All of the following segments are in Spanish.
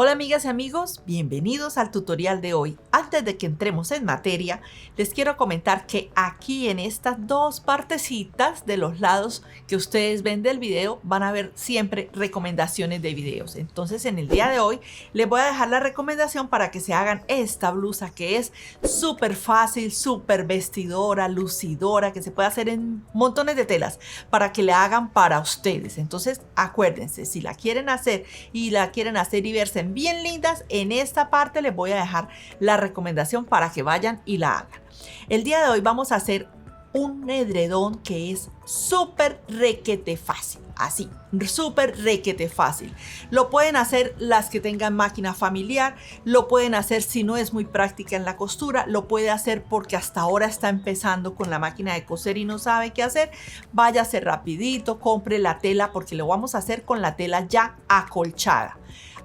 Hola amigas y amigos, bienvenidos al tutorial de hoy. Antes de que entremos en materia, les quiero comentar que aquí en estas dos partecitas de los lados que ustedes ven del video van a ver siempre recomendaciones de videos. Entonces en el día de hoy les voy a dejar la recomendación para que se hagan esta blusa que es súper fácil, súper vestidora, lucidora, que se puede hacer en montones de telas para que la hagan para ustedes. Entonces acuérdense, si la quieren hacer y verse bien lindas, en esta parte les voy a dejar la recomendación para que vayan y la hagan. El día de hoy vamos a hacer un edredón que es súper requete fácil, así, súper requete fácil. Lo pueden hacer las que tengan máquina familiar, lo pueden hacer si no es muy práctica en la costura, lo puede hacer porque hasta ahora está empezando con la máquina de coser y no sabe qué hacer. Váyase rapidito, compre la tela porque lo vamos a hacer con la tela ya acolchada.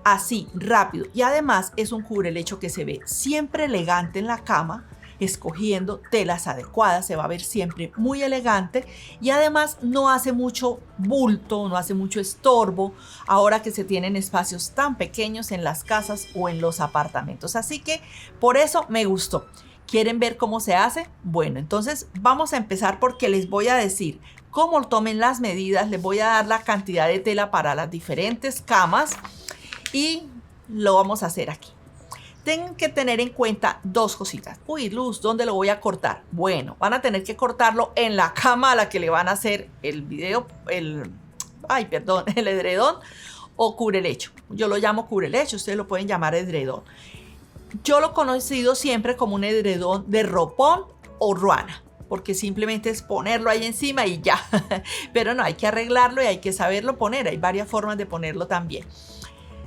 Así, rápido. Y además es un cubrelecho que se ve siempre elegante en la cama. Escogiendo telas adecuadas se va a ver siempre muy elegante y además no hace mucho bulto, no hace mucho estorbo ahora que se tienen espacios tan pequeños en las casas o en los apartamentos. Así que por eso me gustó. ¿Quieren ver cómo se hace? Bueno, entonces vamos a empezar porque les voy a decir cómo tomen las medidas, les voy a dar la cantidad de tela para las diferentes camas y lo vamos a hacer aquí. Tienen que tener en cuenta dos cositas. Uy, Luz, ¿dónde lo voy a cortar? Bueno, van a tener que cortarlo en la cama a la que le van a hacer el video, el edredón o cubrelecho. Yo lo llamo cubrelecho, ustedes lo pueden llamar edredón. Yo lo he conocido siempre como un edredón de ropón o ruana, porque simplemente es ponerlo ahí encima y ya. Pero no, hay que arreglarlo y hay que saberlo poner. Hay varias formas de ponerlo también.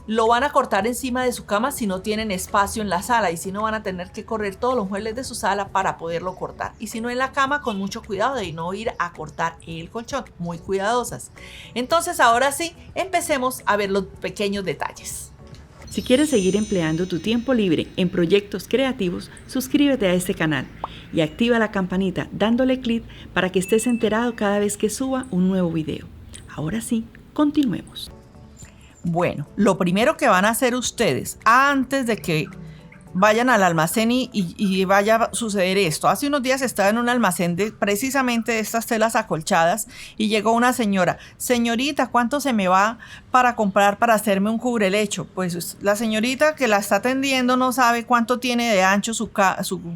Lo van a cortar encima de su cama si no tienen espacio en la sala y si no van a tener que correr todos los muebles de su sala para poderlo cortar. Y si no en la cama, con mucho cuidado de no ir a cortar el colchón, muy cuidadosas. Entonces ahora sí, empecemos a ver los pequeños detalles. Si quieres seguir empleando tu tiempo libre en proyectos creativos, suscríbete a este canal y activa la campanita dándole clic para que estés enterado cada vez que suba un nuevo video. Ahora sí, continuemos. Bueno, lo primero que van a hacer ustedes antes de que vayan al almacén y vaya a suceder esto. Hace unos días estaba en un almacén precisamente de estas telas acolchadas y llegó una señora. Señorita, ¿cuánto se me va para comprar para hacerme un cubrelecho? Pues la señorita que la está atendiendo no sabe cuánto tiene de ancho su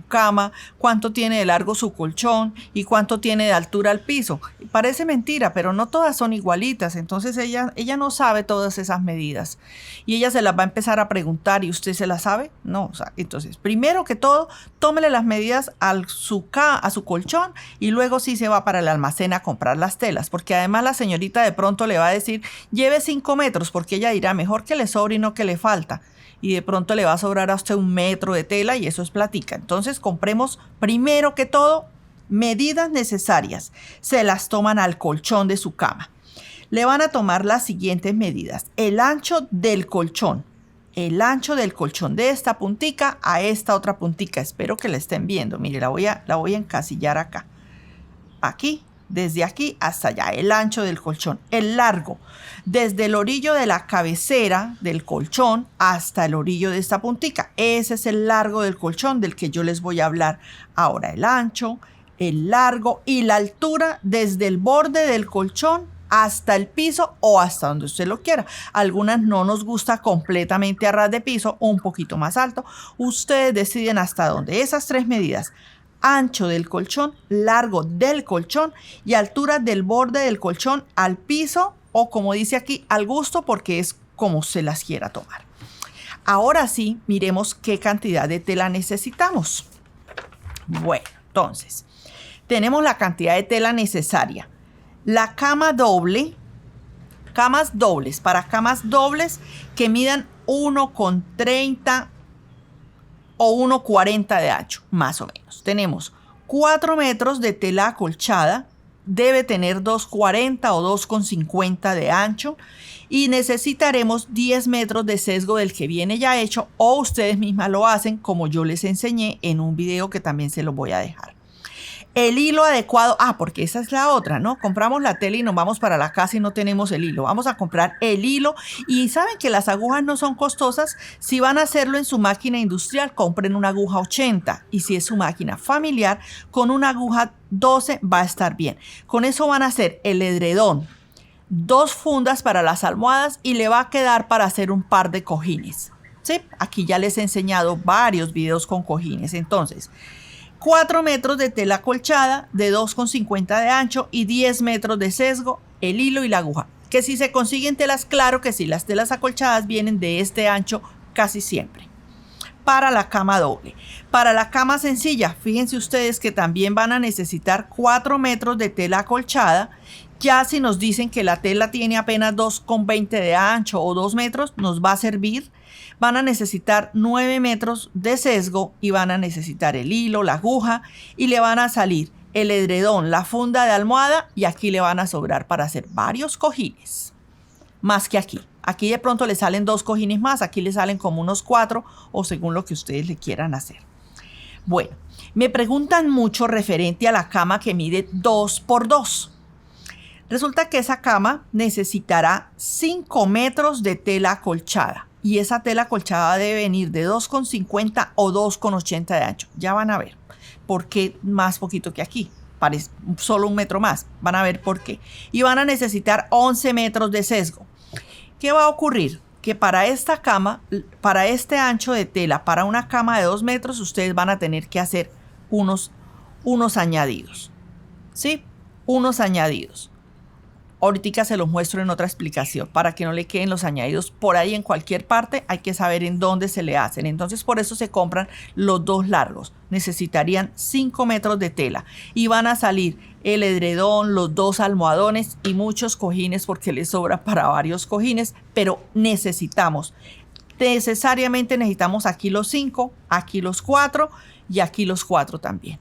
cama, cuánto tiene de largo su colchón y cuánto tiene de altura el piso. Parece mentira, pero no todas son igualitas. Entonces ella no sabe todas esas medidas y ella se las va a empezar a preguntar. ¿Y usted se las sabe? No. Entonces, primero que todo, tómele las medidas a su colchón y luego sí se va para el almacén a comprar las telas, porque además la señorita de pronto le va a decir, lleve 5 metros, porque ella dirá, mejor que le sobre y no que le falta. Y de pronto le va a sobrar a usted 1 metro de tela y eso es platica. Entonces, compremos primero que todo medidas necesarias. Se las toman al colchón de su cama. Le van a tomar las siguientes medidas. El ancho del colchón. El ancho del colchón de esta puntica a esta otra puntica. Espero que la estén viendo. Mire, la voy a encasillar acá. Aquí, desde aquí hasta allá. El ancho del colchón. El largo, desde el orillo de la cabecera del colchón hasta el orillo de esta puntica. Ese es el largo del colchón del que yo les voy a hablar ahora. El ancho, el largo y la altura desde el borde del colchón hasta el piso o hasta donde usted lo quiera. Algunas no nos gusta completamente a ras de piso, un poquito más alto. Ustedes deciden hasta dónde. Esas 3 medidas: ancho del colchón, largo del colchón y altura del borde del colchón al piso o, como dice aquí, al gusto, porque es como se las quiera tomar. Ahora sí, miremos qué cantidad de tela necesitamos. Bueno, entonces, tenemos la cantidad de tela necesaria. La cama doble, camas dobles, para camas dobles que midan 1,30 o 1,40 de ancho, más o menos. Tenemos 4 metros de tela acolchada, debe tener 2,40 o 2,50 de ancho y necesitaremos 10 metros de sesgo del que viene ya hecho o ustedes mismas lo hacen como yo les enseñé en un video que también se los voy a dejar. El hilo adecuado, porque esa es la otra, ¿no? Compramos la tela y nos vamos para la casa y no tenemos el hilo. Vamos a comprar el hilo y saben que las agujas no son costosas. Si van a hacerlo en su máquina industrial, compren una aguja 80 y si es su máquina familiar, con una aguja 12 va a estar bien. Con eso van a hacer el edredón, 2 fundas para las almohadas y le va a quedar para hacer un par de cojines. ¿Sí? Aquí ya les he enseñado varios videos con cojines. Entonces, 4 metros de tela acolchada de 2,50 de ancho y 10 metros de sesgo, el hilo y la aguja. Que si se consiguen telas, claro que sí, las telas acolchadas vienen de este ancho casi siempre. Para la cama doble. Para la cama sencilla, fíjense ustedes que también van a necesitar 4 metros de tela acolchada. Ya si nos dicen que la tela tiene apenas 2,20 de ancho o 2 metros, nos va a servir. Van a necesitar 9 metros de sesgo y van a necesitar el hilo, la aguja y le van a salir el edredón, la funda de almohada y aquí le van a sobrar para hacer varios cojines. Más que aquí. Aquí de pronto le salen 2 cojines más, aquí le salen como unos 4 o según lo que ustedes le quieran hacer. Bueno, me preguntan mucho referente a la cama que mide 2 por 2. Resulta que esa cama necesitará 5 metros de tela acolchada. Y esa tela acolchada debe venir de 2,50 o 2,80 de ancho. Ya van a ver por qué más poquito que aquí. Parece solo 1 metro más. Van a ver por qué. Y van a necesitar 11 metros de sesgo. ¿Qué va a ocurrir? Que para esta cama, para este ancho de tela, para una cama de 2 metros, ustedes van a tener que hacer unos añadidos. ¿Sí? Unos añadidos. Ahorita se los muestro en otra explicación para que no le queden los añadidos por ahí en cualquier parte. Hay que saber en dónde se le hacen. Entonces por eso se compran los 2 largos. Necesitarían 5 metros de tela y van a salir el edredón, los 2 almohadones y muchos cojines porque les sobra para varios cojines. Pero necesariamente necesitamos aquí los 5, aquí los 4 y aquí los 4 también.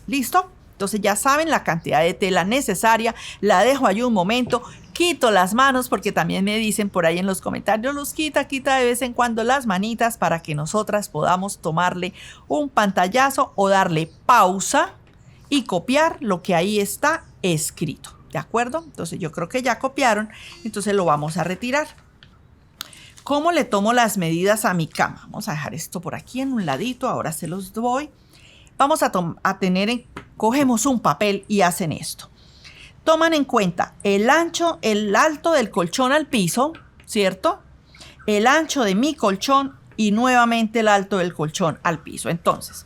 ¿Listo? Entonces ya saben la cantidad de tela necesaria. La dejo ahí un momento. Quito las manos porque también me dicen por ahí en los comentarios, los quita de vez en cuando las manitas para que nosotras podamos tomarle un pantallazo o darle pausa y copiar lo que ahí está escrito. ¿De acuerdo? Entonces yo creo que ya copiaron. Entonces lo vamos a retirar. ¿Cómo le tomo las medidas a mi cama? Vamos a dejar esto por aquí en un ladito. Ahora se los doy. Vamos a cogemos un papel y hacen esto. Toman en cuenta el alto del colchón al piso, ¿cierto? El ancho de mi colchón y nuevamente el alto del colchón al piso. Entonces,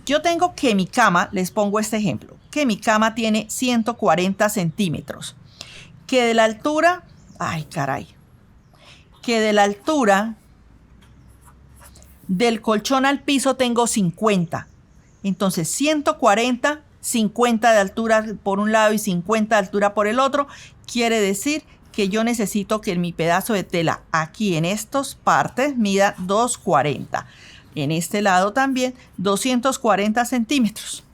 yo tengo que mi cama, les pongo este ejemplo, que mi cama tiene 140 centímetros. Que de la altura, que de la altura del colchón al piso tengo 50. Entonces 140, 50 de altura por un lado y 50 de altura por el otro, quiere decir que yo necesito que mi pedazo de tela aquí en estas partes mida 240. En este lado también 240 centímetros.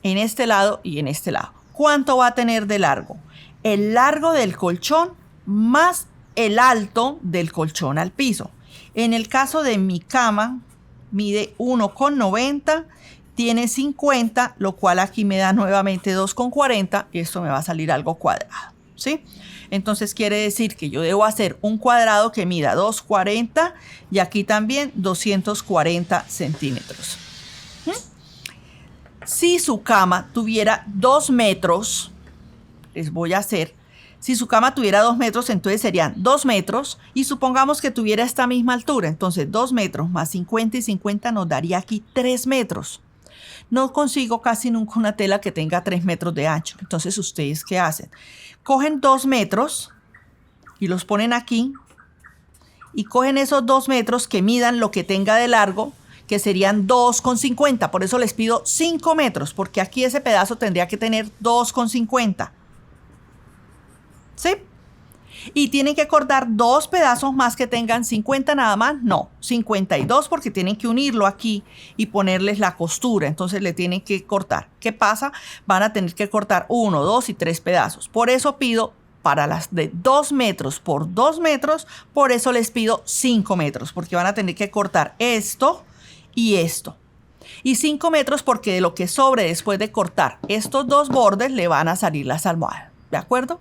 En este lado y en este lado. ¿Cuánto va a tener de largo? El largo del colchón más el alto del colchón al piso. En el caso de mi cama, mide 1,90, tiene 50, lo cual aquí me da nuevamente 2,40 y esto me va a salir algo cuadrado, ¿sí? Entonces quiere decir que yo debo hacer un cuadrado que mida 240 y aquí también 240 centímetros. Si su cama tuviera 2 metros, les voy a hacer, si su cama tuviera 2 metros, entonces serían 2 metros y supongamos que tuviera esta misma altura. Entonces 2 metros más 50 y 50 nos daría aquí 3 metros. No consigo casi nunca una tela que tenga 3 metros de ancho. Entonces, ¿ustedes qué hacen? Cogen 2 metros y los ponen aquí y cogen esos 2 metros que midan lo que tenga de largo, que serían 2,50. Por eso les pido 5 metros, porque aquí ese pedazo tendría que tener 2,50. ¿Sí? Y tienen que cortar 2 pedazos más que tengan 50 nada más. No, 52 porque tienen que unirlo aquí y ponerles la costura. Entonces le tienen que cortar. ¿Qué pasa? Van a tener que cortar 1, 2 y 3 pedazos. Por eso pido para las de 2 metros por 2 metros, por eso les pido 5 metros. Porque van a tener que cortar esto y esto. Y 5 metros porque de lo que sobre después de cortar estos dos bordes le van a salir las almohadas. ¿De acuerdo?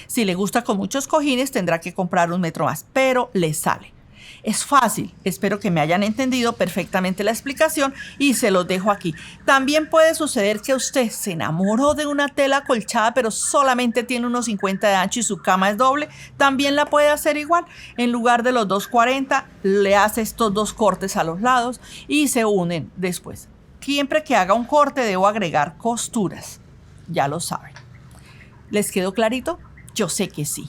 Si le gusta con muchos cojines tendrá que comprar 1 metro más, pero le sale. Es fácil, espero que me hayan entendido perfectamente la explicación y se los dejo aquí. También puede suceder que usted se enamoró de una tela acolchada pero solamente tiene unos 50 de ancho y su cama es doble. También la puede hacer igual. En lugar de los 240 le hace estos dos cortes a los lados y se unen después. Siempre que haga un corte debo agregar costuras, ya lo saben. ¿Les quedó clarito? Yo sé que sí.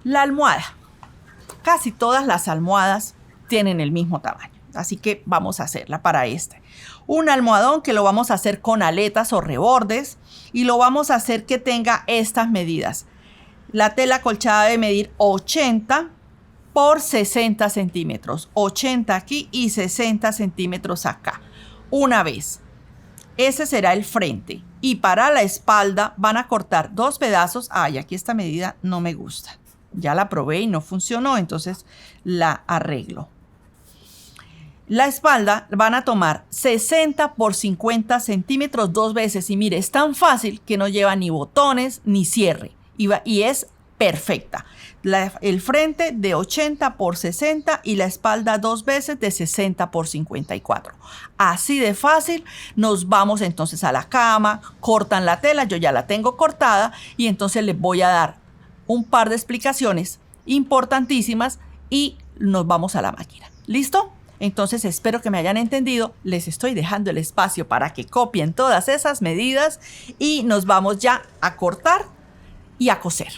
La almohada. Casi todas las almohadas tienen el mismo tamaño, así que vamos a hacerla para este. Un almohadón que lo vamos a hacer con aletas o rebordes y lo vamos a hacer que tenga estas medidas. La tela acolchada debe medir 80 por 60 centímetros. 80 aquí y 60 centímetros acá. Una vez. Ese será el frente. Y para la espalda van a cortar 2 pedazos. Ay, aquí esta medida no me gusta. Ya la probé y no funcionó, entonces la arreglo. La espalda van a tomar 60 por 50 centímetros 2 veces. Y mire, es tan fácil que no lleva ni botones ni cierre. Y es perfecta. El frente de 80 por 60 y la espalda 2 veces de 60 por 54. Así de fácil. Nos vamos entonces a la cama, cortan la tela, yo ya la tengo cortada y entonces les voy a dar un par de explicaciones importantísimas y nos vamos a la máquina. ¿Listo? Entonces espero que me hayan entendido. Les estoy dejando el espacio para que copien todas esas medidas y nos vamos ya a cortar y a coser.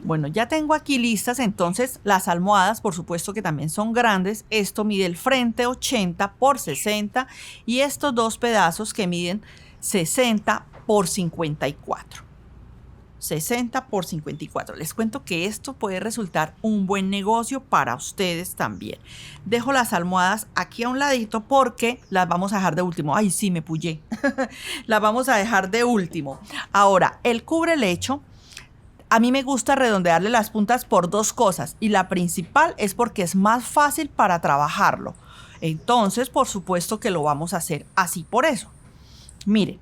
Bueno, ya tengo aquí listas entonces las almohadas, por supuesto que también son grandes. Esto mide el frente 80 por 60 y estos dos pedazos que miden 60 por 54. 60 por 54. Les cuento que esto puede resultar un buen negocio para ustedes también. Dejo las almohadas aquí a un ladito porque las vamos a dejar de último. Ay, sí, me puyé. Las vamos a dejar de último. Ahora, el cubrelecho, a mí me gusta redondearle las puntas por 2 cosas. Y la principal es porque es más fácil para trabajarlo. Entonces, por supuesto que lo vamos a hacer así por eso. Mire.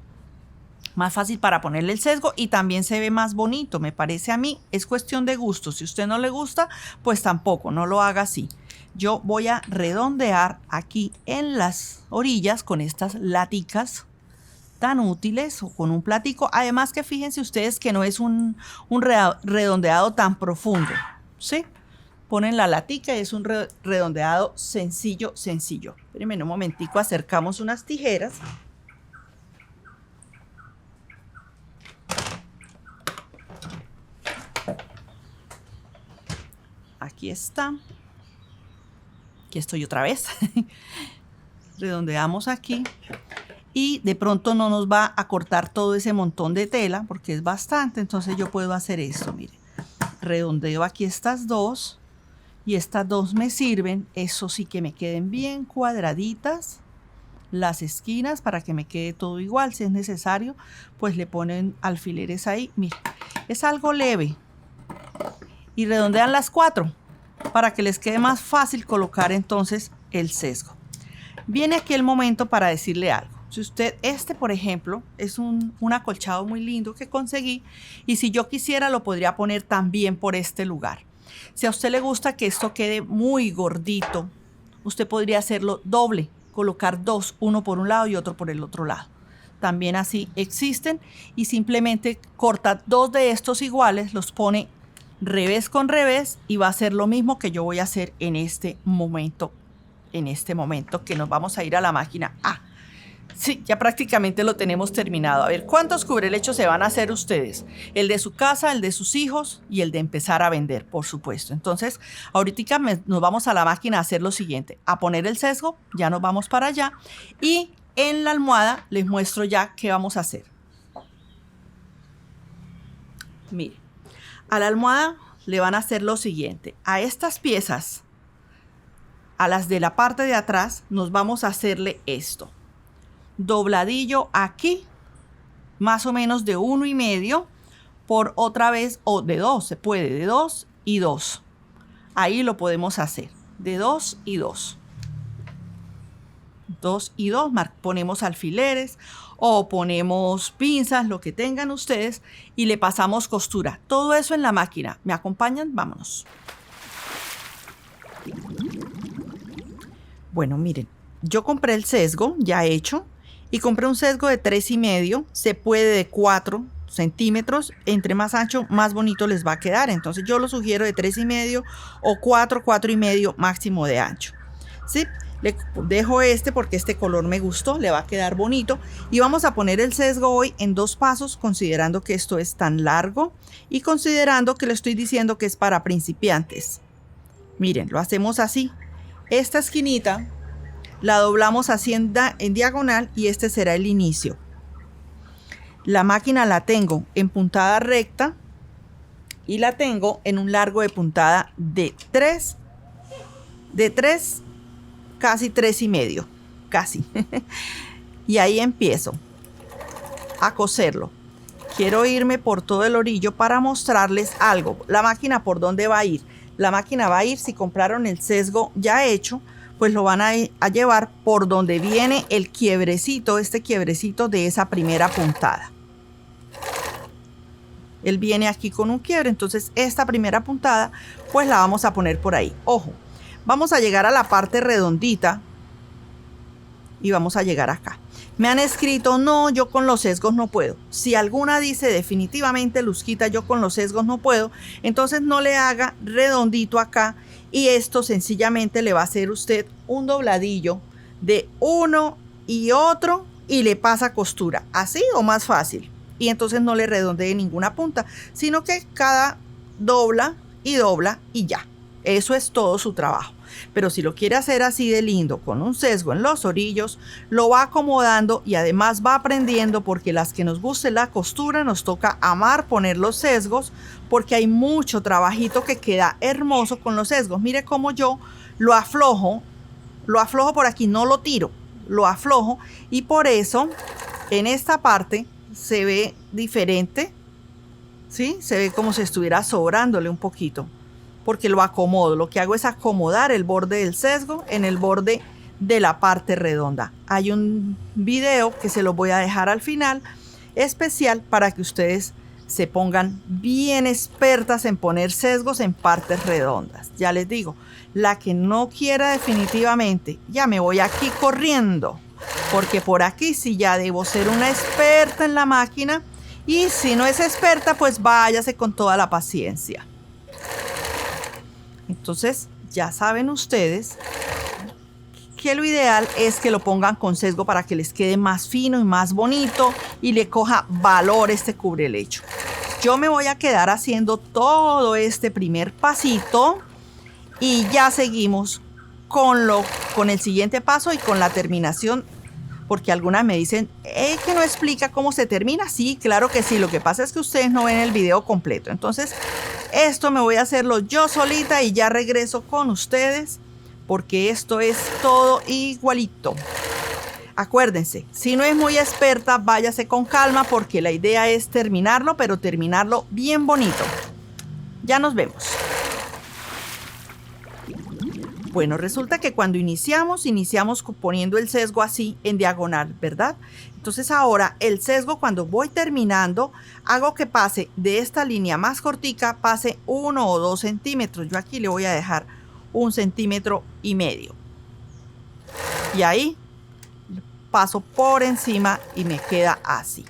Más fácil para ponerle el sesgo y también se ve más bonito, me parece a mí. Es cuestión de gusto. Si a usted no le gusta, pues tampoco, no lo haga así. Yo voy a redondear aquí en las orillas con estas laticas tan útiles o con un platico. Además que fíjense ustedes que no es un redondeado tan profundo, ¿sí? Ponen la latica y es un redondeado sencillo. Espérenme un momentico, acercamos unas tijeras. Aquí está. Aquí estoy otra vez. Redondeamos aquí. Y de pronto no nos va a cortar todo ese montón de tela porque es bastante. Entonces yo puedo hacer esto, mire. Redondeo aquí estas dos. Y estas dos me sirven. Eso sí, que me queden bien cuadraditas las esquinas para que me quede todo igual. Si es necesario, pues le ponen alfileres ahí. Mire, es algo leve. Y redondean las 4 para que les quede más fácil colocar entonces el sesgo. Viene aquí el momento para decirle algo. Si usted, por ejemplo, es un acolchado muy lindo que conseguí y si yo quisiera lo podría poner también por este lugar. Si a usted le gusta que esto quede muy gordito, usted podría hacerlo doble, colocar 2, uno por un lado y otro por el otro lado. También así existen y simplemente corta 2 de estos iguales, los pone revés con revés y va a ser lo mismo que yo voy a hacer en este momento que nos vamos a ir a la máquina. Sí, ya prácticamente lo tenemos terminado. A ver, ¿cuántos cubrelechos se van a hacer ustedes? El de su casa, el de sus hijos y el de empezar a vender, por supuesto. Entonces, ahorita nos vamos a la máquina a hacer lo siguiente, a poner el sesgo, ya nos vamos para allá y en la almohada les muestro ya qué vamos a hacer. Mire. A la almohada le van a hacer lo siguiente. A estas piezas, a las de la parte de atrás, nos vamos a hacerle esto. Dobladillo aquí, más o menos de 1,5 por otra vez, o de 2, se puede, de 2 y 2. Ahí lo podemos hacer. de 2 y 2. 2 y 2, ponemos alfileres o ponemos pinzas, lo que tengan ustedes, y le pasamos costura. Todo eso en la máquina. ¿Me acompañan? Vámonos. Bueno, miren, yo compré el sesgo ya hecho y compré un sesgo de 3,5. Se puede de 4 centímetros. Entre más ancho, más bonito les va a quedar. Entonces yo lo sugiero de 3,5 o 4,5 máximo de ancho. ¿Sí? Le dejo este porque este color me gustó, le va a quedar bonito. Y vamos a poner el sesgo hoy en 2 pasos, considerando que esto es tan largo y considerando que le estoy diciendo que es para principiantes. Miren, lo hacemos así. Esta esquinita la doblamos así en diagonal y este será el inicio. La máquina la tengo en puntada recta y la tengo en un largo de puntada de 3, casi 3,5, casi. Y ahí empiezo a coserlo. Quiero irme por todo el orillo para mostrarles algo. La máquina, ¿por dónde va a ir? La máquina va a ir, si compraron el sesgo ya hecho, pues lo van a llevar por donde viene el quiebrecito, este quiebrecito de esa primera puntada. Él viene aquí con un quiebre, entonces esta primera puntada pues la vamos a poner por ahí. Ojo, vamos a llegar a la parte redondita y vamos a llegar acá. Me han escrito, no, yo con los sesgos no puedo. Si alguna dice definitivamente, Luzquita, yo con los sesgos no puedo, entonces no le haga redondito acá y esto sencillamente le va a hacer usted un dobladillo de uno y otro y le pasa costura, así o más fácil. Y entonces no le redondee ninguna punta, sino que cada dobla y ya. Eso es todo su trabajo. Pero si lo quiere hacer así de lindo, con un sesgo en los orillos, lo va acomodando y además va aprendiendo, porque las que nos guste la costura nos toca amar poner los sesgos, porque hay mucho trabajito que queda hermoso con los sesgos. Mire cómo yo lo aflojo por aquí, no lo tiro, lo aflojo y por eso en esta parte se ve diferente, ¿sí? Se ve como si estuviera sobrándole un poquito, porque lo acomodo. Lo que hago es acomodar el borde del sesgo en el borde de la parte redonda. Hay un video que se los voy a dejar al final, especial para que ustedes se pongan bien expertas en poner sesgos en partes redondas. Ya les digo, la que no quiera definitivamente, ya me voy aquí corriendo, porque por aquí sí ya debo ser una experta en la máquina, y si no es experta, pues váyase con toda la paciencia. Entonces, ya saben ustedes que lo ideal es que lo pongan con sesgo para que les quede más fino y más bonito y le coja valor este cubrelecho. Yo me voy a quedar haciendo todo este primer pasito y ya seguimos con el siguiente paso y con la terminación, porque algunas me dicen que no explica cómo se termina. Sí, claro que sí, lo que pasa es que ustedes no ven el video completo. Entonces, esto me voy a hacerlo yo solita y ya regreso con ustedes, porque esto es todo igualito. Acuérdense, si no es muy experta, váyase con calma, porque la idea es terminarlo, pero terminarlo bien bonito. Ya nos vemos. Bueno, resulta que cuando iniciamos poniendo el sesgo así en diagonal, ¿verdad? Entonces ahora el sesgo, cuando voy terminando, hago que pase de esta línea más cortica, pase 1 o 2 centímetros. Yo aquí le voy a dejar 1,5 centímetros. Y ahí paso por encima y me queda así.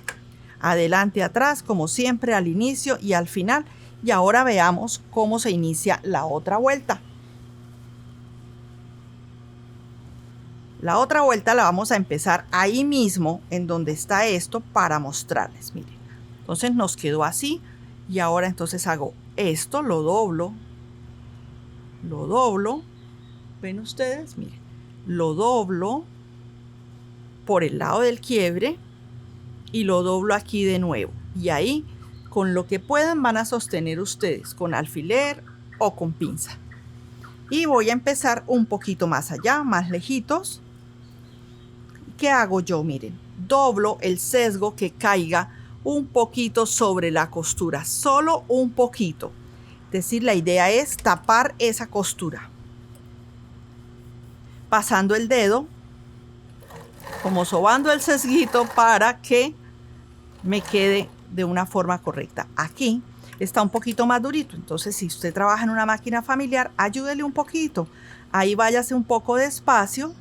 Adelante, atrás, como siempre, al inicio y al final. Y ahora veamos cómo se inicia la otra vuelta. La otra vuelta la vamos a empezar ahí mismo, en donde está esto, para mostrarles. Miren, entonces nos quedó así. Y ahora entonces hago esto, lo doblo. ¿Ven ustedes? Miren, lo doblo por el lado del quiebre y lo doblo aquí de nuevo. Y ahí, con lo que puedan, van a sostener ustedes con alfiler o con pinza. Y voy a empezar un poquito más allá, más lejitos. ¿Qué hago yo? Miren, doblo el sesgo que caiga un poquito sobre la costura, solo un poquito. Es decir, la idea es tapar esa costura. pasando el dedo, como sobando el sesguito para que me quede de una forma correcta. Aquí está un poquito más durito, entonces si usted trabaja en una máquina familiar, ayúdele un poquito. Ahí váyase un poco despacio.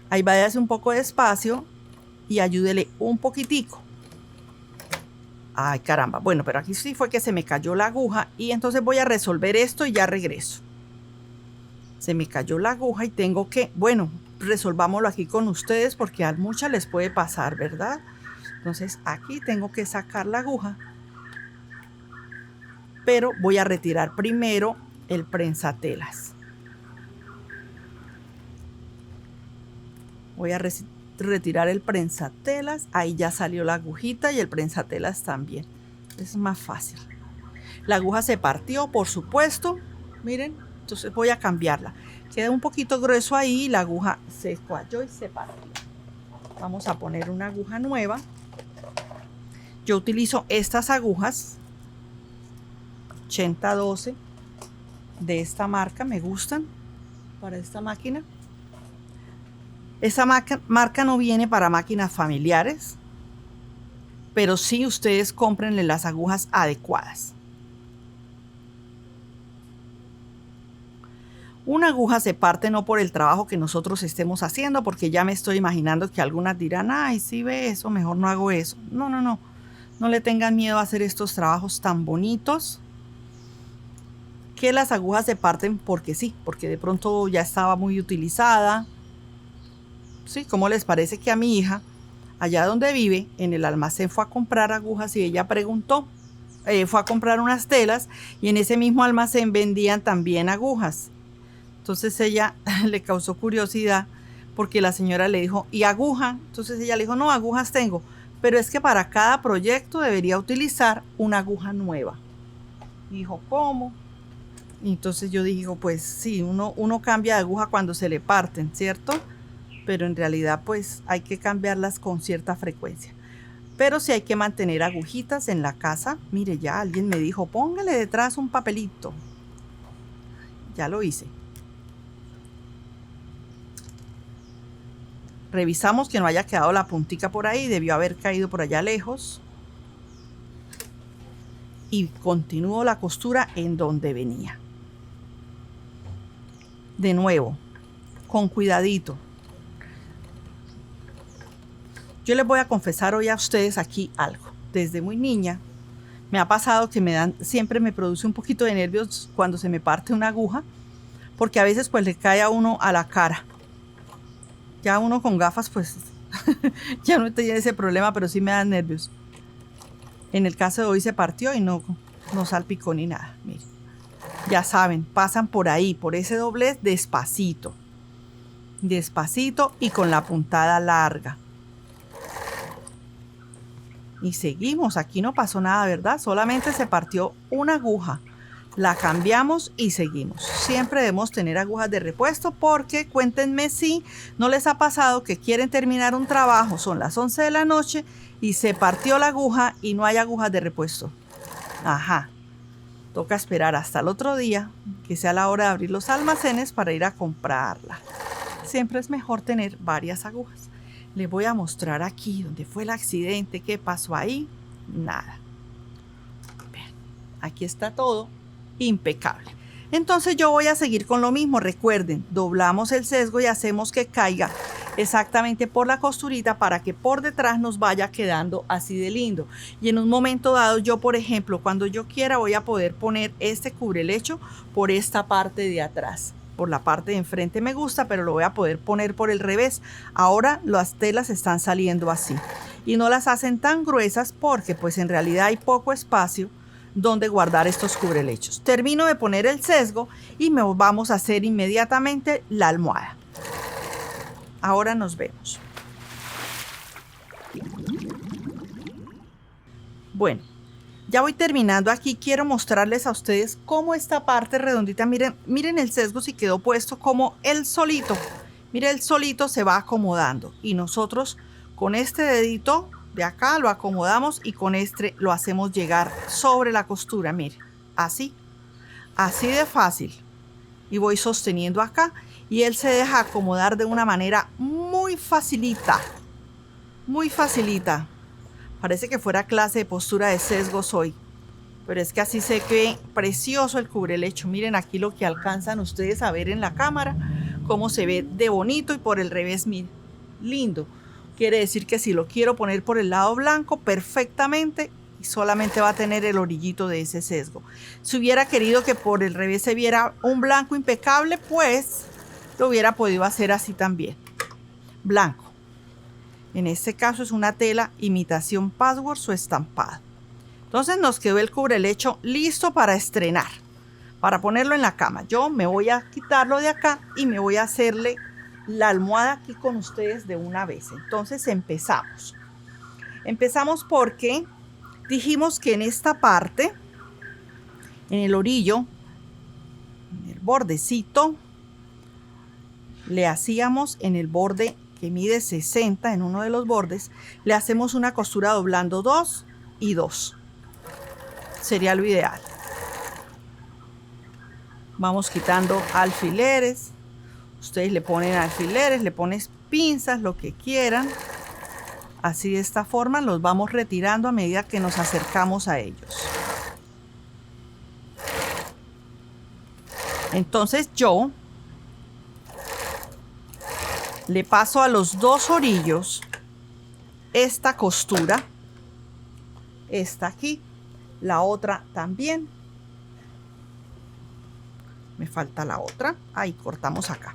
Ahí váyase un poco despacio y ayúdele un poquitico. Ay, caramba. Bueno, pero aquí sí fue que se me cayó la aguja y entonces voy a resolver esto y ya regreso. Se me cayó la aguja y tengo que, bueno, resolvámoslo aquí con ustedes porque a muchas les puede pasar, ¿verdad? Entonces aquí tengo que sacar la aguja, pero voy a retirar primero el prensatelas. Voy a retirar el prensatelas. Ahí ya salió la agujita y el prensatelas también. Es más fácil. La aguja se partió, por supuesto. Miren, entonces voy a cambiarla. Queda un poquito grueso ahí y la aguja se escualló y se partió. Vamos a poner una aguja nueva. Yo utilizo estas agujas 8012 de esta marca, me gustan para esta máquina. Esa marca no viene para máquinas familiares, pero sí ustedes cómprenle las agujas adecuadas. Una aguja se parte no por el trabajo que nosotros estemos haciendo, porque ya me estoy imaginando que algunas dirán, ay, sí ve eso, mejor no hago eso. No, no, no. No le tengan miedo a hacer estos trabajos tan bonitos. Que las agujas se parten porque sí, porque de pronto ya estaba muy utilizada. Sí, ¿cómo les parece que a mi hija, allá donde vive, en el almacén fue a comprar agujas y ella preguntó, fue a comprar unas telas y en ese mismo almacén vendían también agujas? Entonces ella le causó curiosidad porque la señora le dijo, ¿y aguja? Entonces ella le dijo, no, agujas tengo, pero es que para cada proyecto debería utilizar una aguja nueva. Y dijo, ¿cómo? Y entonces yo digo, pues sí, uno cambia de aguja cuando se le parten, ¿cierto? Pero en realidad pues hay que cambiarlas con cierta frecuencia. Pero sí hay que mantener agujitas en la casa. Mire, ya alguien me dijo, póngale detrás un papelito. Ya lo hice. Revisamos que no haya quedado la puntica por ahí, debió haber caído por allá lejos. Y continúo la costura en donde venía. De nuevo, con cuidadito. Yo les voy a confesar hoy a ustedes aquí algo. Desde muy niña me ha pasado que siempre me produce un poquito de nervios cuando se me parte una aguja, porque a veces pues le cae a uno a la cara. Ya uno con gafas pues ya no tiene ese problema, pero sí me dan nervios. En el caso de hoy se partió y no salpicó ni nada. Miren, ya saben, pasan por ahí, por ese doblez, despacito. Despacito y con la puntada larga. Y seguimos, aquí no pasó nada, ¿verdad? Solamente se partió una aguja. La cambiamos y seguimos. Siempre debemos tener agujas de repuesto porque cuéntenme si no les ha pasado que quieren terminar un trabajo, son las 11 de la noche y se partió la aguja y no hay agujas de repuesto. Ajá. Toca esperar hasta el otro día, que sea la hora de abrir los almacenes para ir a comprarla. Siempre es mejor tener varias agujas. Les voy a mostrar aquí donde fue el accidente, qué pasó ahí. Nada. Vean, aquí está todo impecable. Entonces yo voy a seguir con lo mismo. Recuerden, doblamos el sesgo y hacemos que caiga exactamente por la costurita para que por detrás nos vaya quedando así de lindo. Y en un momento dado, yo por ejemplo, cuando yo quiera voy a poder poner este cubrelecho por esta parte de atrás. Por la parte de enfrente me gusta, pero lo voy a poder poner por el revés. Ahora las telas están saliendo así y no las hacen tan gruesas porque pues en realidad hay poco espacio donde guardar estos cubrelechos. Termino de poner el sesgo y vamos a hacer inmediatamente la almohada. Ahora nos vemos. Bueno, ya voy terminando aquí. Quiero mostrarles a ustedes cómo esta parte redondita, miren el sesgo si quedó puesto como él solito. Mire, el solito se va acomodando y nosotros con este dedito de acá lo acomodamos y con este lo hacemos llegar sobre la costura. Mire, así de fácil. Y voy sosteniendo acá y él se deja acomodar de una manera muy facilita. Muy facilita. Parece que fuera clase de postura de sesgos hoy. Pero es que así se ve precioso el cubrelecho. Miren aquí lo que alcanzan ustedes a ver en la cámara. Cómo se ve de bonito y por el revés, miren. Lindo. Quiere decir que si lo quiero poner por el lado blanco, perfectamente. Y solamente va a tener el orillito de ese sesgo. Si hubiera querido que por el revés se viera un blanco impecable, pues lo hubiera podido hacer así también. Blanco. En este caso es una tela imitación patchwork o estampado. Entonces nos quedó el cubrelecho listo para estrenar, para ponerlo en la cama. Yo me voy a quitarlo de acá y me voy a hacerle la almohada aquí con ustedes de una vez. Entonces empezamos. Empezamos porque dijimos que en esta parte, en el orillo, en el bordecito, le hacíamos en el borde que mide 60, en uno de los bordes, le hacemos una costura doblando 2 y 2. Sería lo ideal. Vamos quitando alfileres. Ustedes le ponen alfileres, le ponen pinzas, lo que quieran. Así de esta forma los vamos retirando a medida que nos acercamos a ellos. Entonces yo le paso a los dos orillos esta costura. Esta aquí. La otra también. Me falta la otra. Ahí cortamos acá.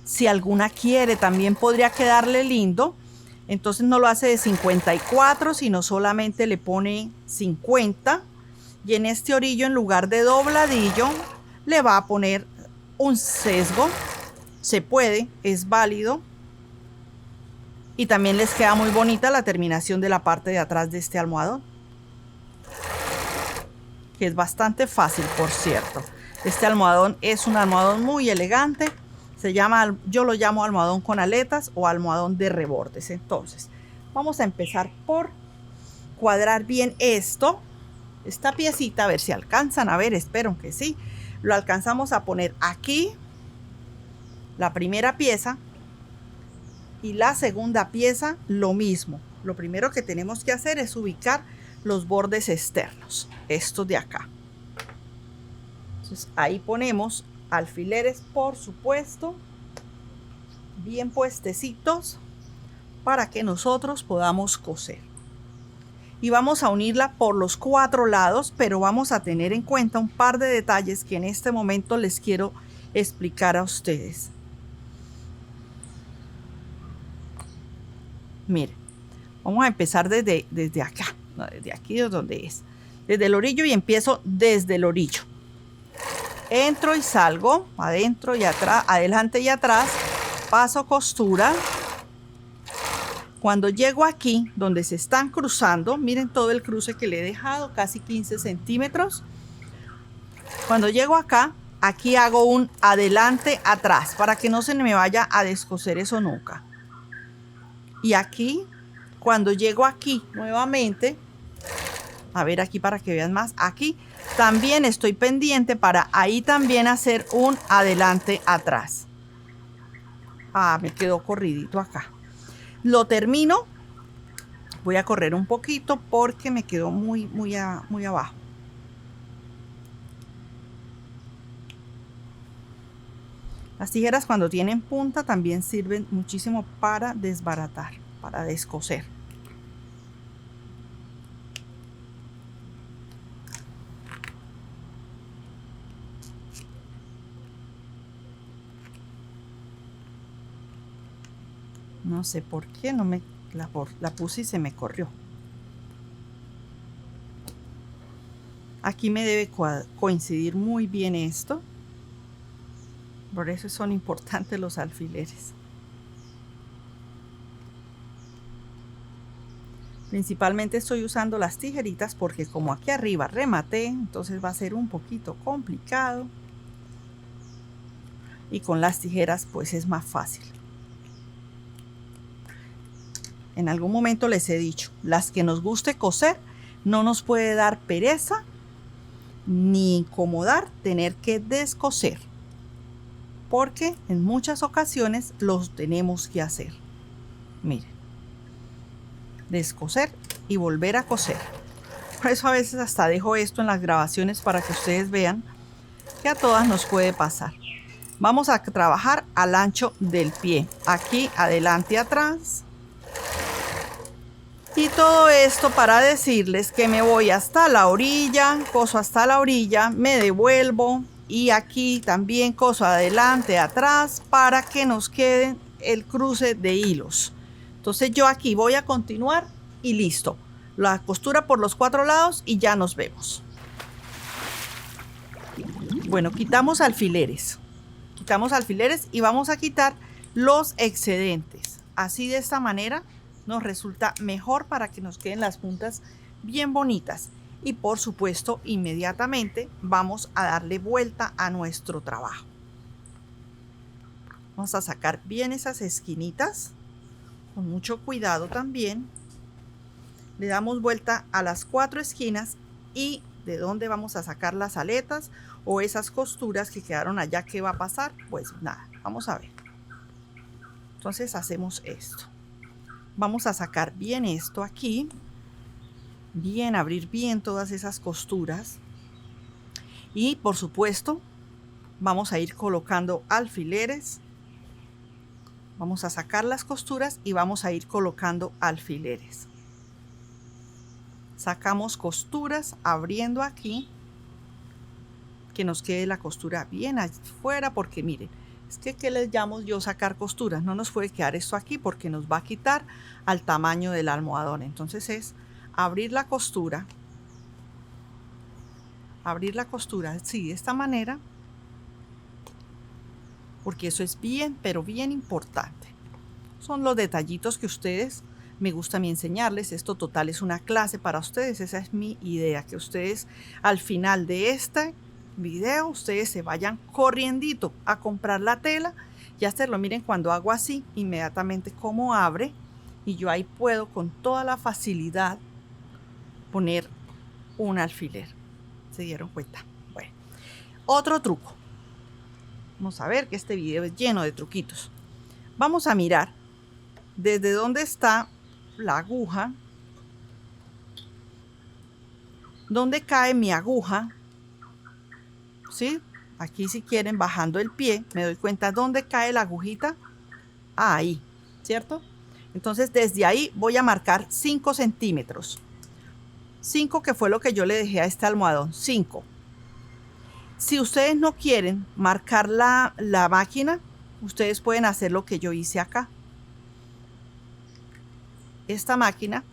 Si alguna quiere, también podría quedarle lindo. Entonces no lo hace de 54, sino solamente le pone 50. Y en este orillo, en lugar de dobladillo, le va a poner un sesgo. Se puede, es válido. Y también les queda muy bonita la terminación de la parte de atrás de este almohadón. Que es bastante fácil, por cierto. Este almohadón es un almohadón muy elegante. Se llama, yo lo llamo almohadón con aletas o almohadón de rebordes. Entonces, vamos a empezar por cuadrar bien esto. Esta piecita, a ver si alcanzan a ver, espero que sí. Lo alcanzamos a poner aquí, la primera pieza, y la segunda pieza lo mismo. Lo primero que tenemos que hacer es ubicar los bordes externos, estos de acá. Entonces ahí ponemos alfileres, por supuesto, bien puestecitos para que nosotros podamos coser. Y vamos a unirla por los 4 lados, pero vamos a tener en cuenta un par de detalles que en este momento les quiero explicar a ustedes. Miren, vamos a empezar desde acá, no, desde aquí es donde es. Desde el orillo y empiezo desde el orillo. Entro y salgo, adentro y atrás, adelante y atrás, paso costura. Cuando llego aquí, donde se están cruzando, miren todo el cruce que le he dejado, casi 15 centímetros. Cuando llego acá, aquí hago un adelante, atrás, para que no se me vaya a descoser eso nunca. Y aquí, cuando llego aquí nuevamente, a ver aquí para que vean más, aquí también estoy pendiente para ahí también hacer un adelante, atrás. Ah, me quedó corridito acá. Lo termino, voy a correr un poquito porque me quedó muy abajo. Las tijeras cuando tienen punta también sirven muchísimo para desbaratar, para descoser. No sé por qué no me la puse y se me corrió. Aquí me debe coincidir muy bien esto. Por eso son importantes los alfileres. Principalmente estoy usando las tijeritas porque como aquí arriba rematé, entonces va a ser un poquito complicado. Y con las tijeras pues es más fácil. en algún momento les he dicho, las que nos guste coser, no nos puede dar pereza ni incomodar tener que descoser, porque en muchas ocasiones los tenemos que hacer. Miren, descoser y volver a coser. Por eso a veces hasta dejo esto en las grabaciones para que ustedes vean que a todas nos puede pasar. Vamos a trabajar al ancho del pie, aquí adelante y atrás. Y todo esto para decirles que me voy hasta la orilla, coso hasta la orilla, me devuelvo y aquí también coso adelante, atrás para que nos quede el cruce de hilos. Entonces yo aquí voy a continuar y listo. La costura por los 4 lados y ya nos vemos. Bueno, quitamos alfileres. Quitamos alfileres y vamos a quitar los excedentes. Así de esta manera nos resulta mejor para que nos queden las puntas bien bonitas. Y por supuesto, inmediatamente vamos a darle vuelta a nuestro trabajo. Vamos a sacar bien esas esquinitas, con mucho cuidado también. Le damos vuelta a las 4 esquinas y de dónde vamos a sacar las aletas o esas costuras que quedaron allá. ¿Qué va a pasar? Pues nada, vamos a ver. Entonces hacemos esto. Vamos a sacar bien esto aquí, bien, abrir bien todas esas costuras y por supuesto vamos a ir colocando alfileres. Vamos a sacar las costuras y vamos a ir colocando alfileres. Sacamos costuras abriendo aquí, que nos quede la costura bien afuera, porque miren, es que ¿qué les llamo yo sacar costuras? No nos puede quedar esto aquí porque nos va a quitar al tamaño del almohadón. Entonces es abrir la costura, sí, de esta manera, porque eso es bien, pero bien importante. Son los detallitos que ustedes me gusta a mí enseñarles. Esto total es una clase para ustedes. Esa es mi idea, que ustedes al final de este video ustedes se vayan corriendito a comprar la tela y hacerlo. Miren, cuando hago así, inmediatamente como abre y yo ahí puedo con toda la facilidad poner un alfiler. ¿Se dieron cuenta? Bueno, otro truco. Vamos a ver que este video es lleno de truquitos. Vamos a mirar desde dónde está la aguja, dónde cae mi aguja. ¿Sí? Aquí si quieren, bajando el pie, me doy cuenta dónde cae la agujita. Ahí, ¿cierto? Entonces desde ahí voy a marcar 5 centímetros. 5, que fue lo que yo le dejé a este almohadón. 5. Si ustedes no quieren marcar la máquina, ustedes pueden hacer lo que yo hice acá. Esta máquina,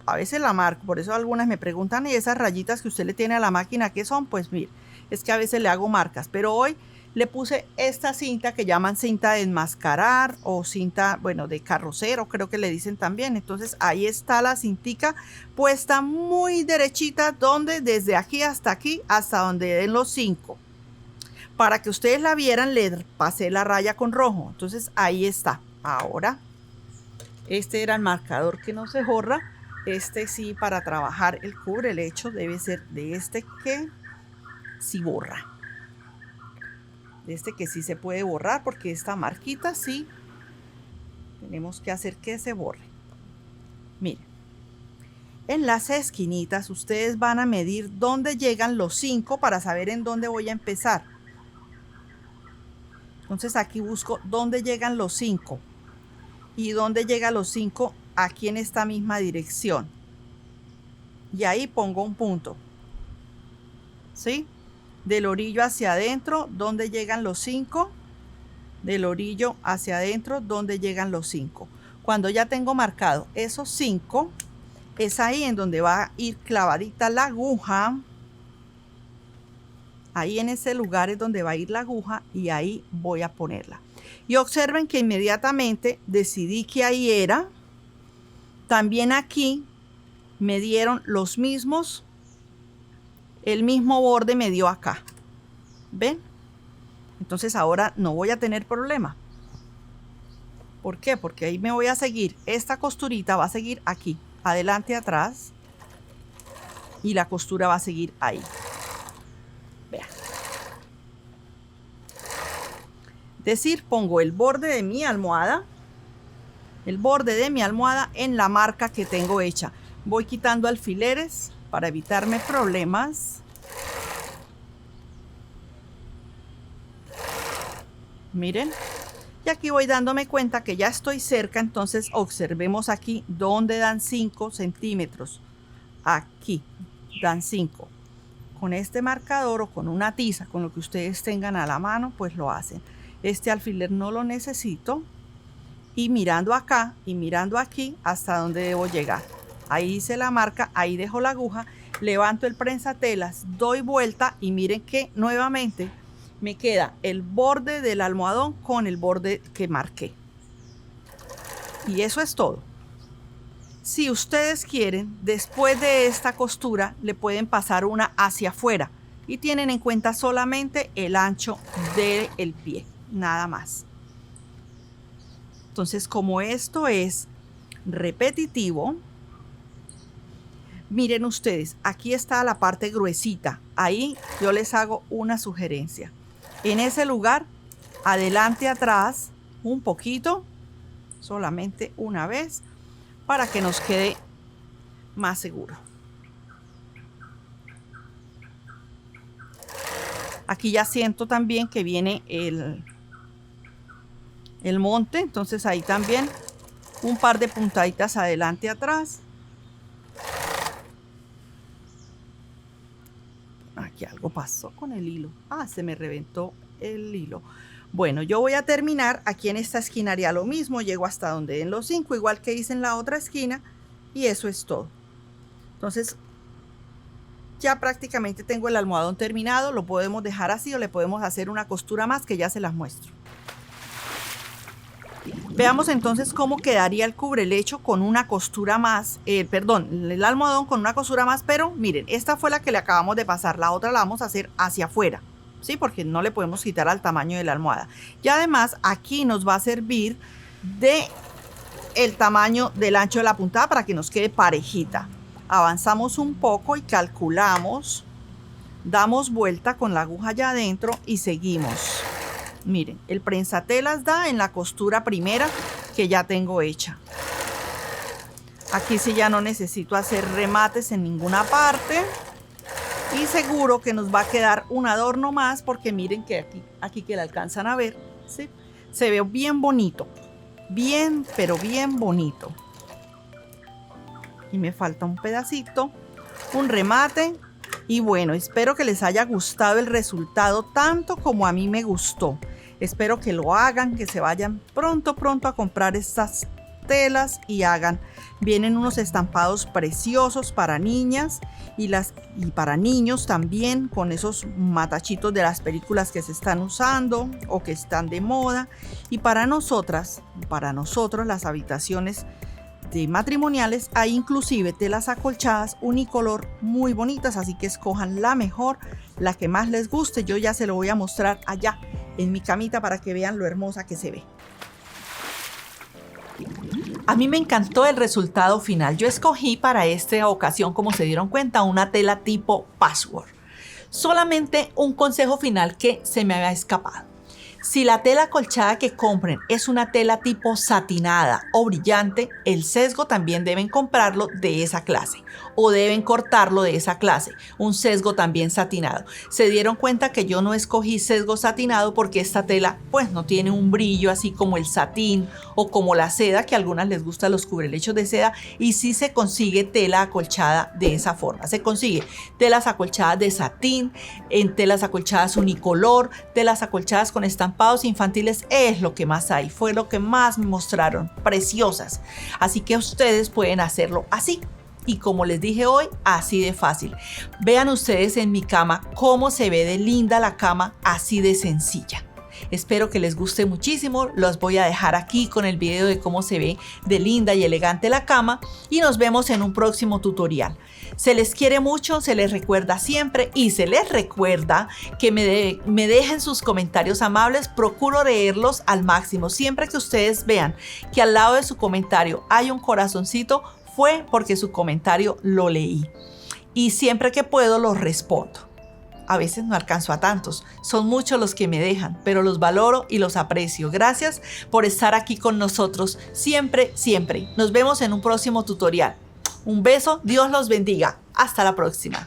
a veces la marco, por eso algunas me preguntan, ¿y esas rayitas que usted le tiene a la máquina qué son? Pues mire, es que a veces le hago marcas, pero hoy le puse esta cinta que llaman cinta de enmascarar o cinta, bueno, de carrocero, creo que le dicen también. Entonces ahí está la cintica puesta muy derechita, donde desde aquí, hasta donde den los 5. Para que ustedes la vieran, le pasé la raya con rojo. Entonces ahí está. Ahora, este era el marcador que no se borra. Este sí, para trabajar el cubrelecho debe ser de este que sí borra. De este que sí se puede borrar, porque esta marquita sí tenemos que hacer que se borre. Miren, en las esquinitas ustedes van a medir dónde llegan los 5 para saber en dónde voy a empezar. Entonces aquí busco dónde llegan los 5 y dónde llegan los 5 aquí en esta misma dirección, y ahí pongo un punto, ¿sí? Del orillo hacia adentro, donde llegan los 5, del orillo hacia adentro, donde llegan los 5. Cuando ya tengo marcado esos 5, es ahí en donde va a ir clavadita la aguja. Ahí en ese lugar es donde va a ir la aguja y ahí voy a ponerla. Y observen que inmediatamente decidí que ahí era. También aquí me dieron los mismos. El mismo borde me dio acá. ¿Ven? Entonces ahora no voy a tener problema. ¿Por qué? Porque ahí me voy a seguir, esta costurita va a seguir aquí, adelante, atrás, y la costura va a seguir ahí. Vean. Es decir, pongo el borde de mi almohada, en la marca que tengo hecha. Voy quitando alfileres para evitarme problemas. Miren. Y aquí voy dándome cuenta que ya estoy cerca, entonces observemos aquí donde dan 5 centímetros. Aquí dan 5. Con este marcador o con una tiza, con lo que ustedes tengan a la mano, pues lo hacen. Este alfiler no lo necesito. Y mirando acá y mirando aquí hasta donde debo llegar. Ahí hice la marca, ahí dejo la aguja, levanto el prensatelas, doy vuelta y miren que nuevamente me queda el borde del almohadón con el borde que marqué. Y eso es todo. Si ustedes quieren, después de esta costura le pueden pasar una hacia afuera y tienen en cuenta solamente el ancho del pie, nada más. Entonces, como esto es repetitivo, miren ustedes, aquí está la parte gruesita. Ahí yo les hago una sugerencia. En ese lugar, adelante, atrás, un poquito, solamente una vez, para que nos quede más seguro. Aquí ya siento también que viene el monte, entonces ahí también un par de puntaditas adelante, atrás. Aquí algo pasó con el hilo. Se me reventó el hilo. Bueno, yo voy a terminar aquí en esta esquina, haría lo mismo, llego hasta donde den los 5, igual que hice en la otra esquina, y eso es todo. Entonces ya prácticamente tengo el almohadón terminado, lo podemos dejar así o le podemos hacer una costura más que ya se las muestro. Veamos entonces cómo quedaría el cubrelecho con una costura más, el almohadón con una costura más, pero miren, esta fue la que le acabamos de pasar, la otra la vamos a hacer hacia afuera, ¿sí? Porque no le podemos quitar al tamaño de la almohada. Y además aquí nos va a servir de el tamaño del ancho de la puntada para que nos quede parejita. Avanzamos un poco y calculamos, damos vuelta con la aguja allá adentro y seguimos. Miren, el prensatelas da en la costura primera que ya tengo hecha. Aquí sí ya no necesito hacer remates en ninguna parte. Y seguro que nos va a quedar un adorno más porque miren que aquí que la alcanzan a ver, ¿sí? Se ve bien bonito. Bien, pero bien bonito. Y me falta un pedacito, un remate. Y bueno, espero que les haya gustado el resultado tanto como a mí me gustó. Espero que lo hagan, que se vayan pronto a comprar estas telas y hagan. Vienen unos estampados preciosos para niñas y para niños también, con esos matachitos de las películas que se están usando o que están de moda. Y para nosotros las habitaciones matrimoniales hay inclusive telas acolchadas unicolor muy bonitas, así que escojan la mejor, la que más les guste. Yo ya se lo voy a mostrar allá en mi camita para que vean lo hermosa que se ve. A mí me encantó el resultado final. Yo escogí para esta ocasión, como se dieron cuenta, una tela tipo patchwork. Solamente un consejo final que se me había escapado. Si la tela acolchada que compren es una tela tipo satinada o brillante, el sesgo también deben comprarlo de esa clase o deben cortarlo de esa clase, un sesgo también satinado. Se dieron cuenta que yo no escogí sesgo satinado porque esta tela pues no tiene un brillo así como el satín o como la seda, que a algunas les gustan los cubrelechos de seda, y sí se consigue tela acolchada de esa forma. Se consigue telas acolchadas de satín, en telas acolchadas unicolor, telas acolchadas con estampados infantiles, es lo que más hay, fue lo que más me mostraron, preciosas. Así que ustedes pueden hacerlo así. Y como les dije hoy, así de fácil. Vean ustedes en mi cama cómo se ve de linda la cama, así de sencilla. Espero que les guste muchísimo. Los voy a dejar aquí con el video de cómo se ve de linda y elegante la cama y nos vemos en un próximo tutorial. Se les quiere mucho, se les recuerda siempre y se les recuerda que me dejen sus comentarios amables. Procuro leerlos al máximo. Siempre que ustedes vean que al lado de su comentario hay un corazoncito, fue porque su comentario lo leí. Y siempre que puedo los respondo. A veces no alcanzo a tantos, son muchos los que me dejan, pero los valoro y los aprecio. Gracias por estar aquí con nosotros siempre, siempre. Nos vemos en un próximo tutorial. Un beso, Dios los bendiga. Hasta la próxima.